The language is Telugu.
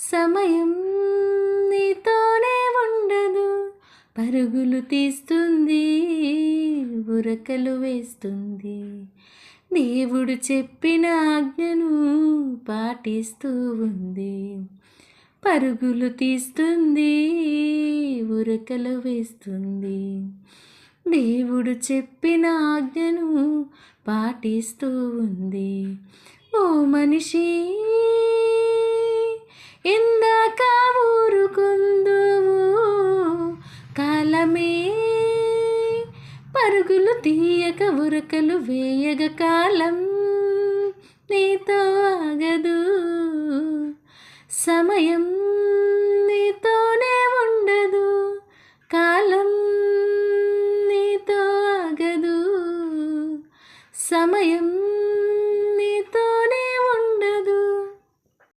సమయం నీతోనే ఉండదు, పరుగులు తీస్తుంది, ఉరకలు వేస్తుంది. దేవుడు చెప్పిన ఆజ్ఞను పాటిస్తూ ఉంది, పరుగులు తీస్తుంది, ఉరకలు వేస్తుంది. దేవుడు చెప్పిన ఆజ్ఞను పాటిస్తూ ఉంది. ఓ మనిషి, ఇందాక ఊరుకుందువు, కాలమే పరుగులు తీయక ఉరకలు వేయగ, కాలం నీతో ఆగదు. సమయం నీతోనే ఉండదు, కాలం నీతో ఆగదు. సమయం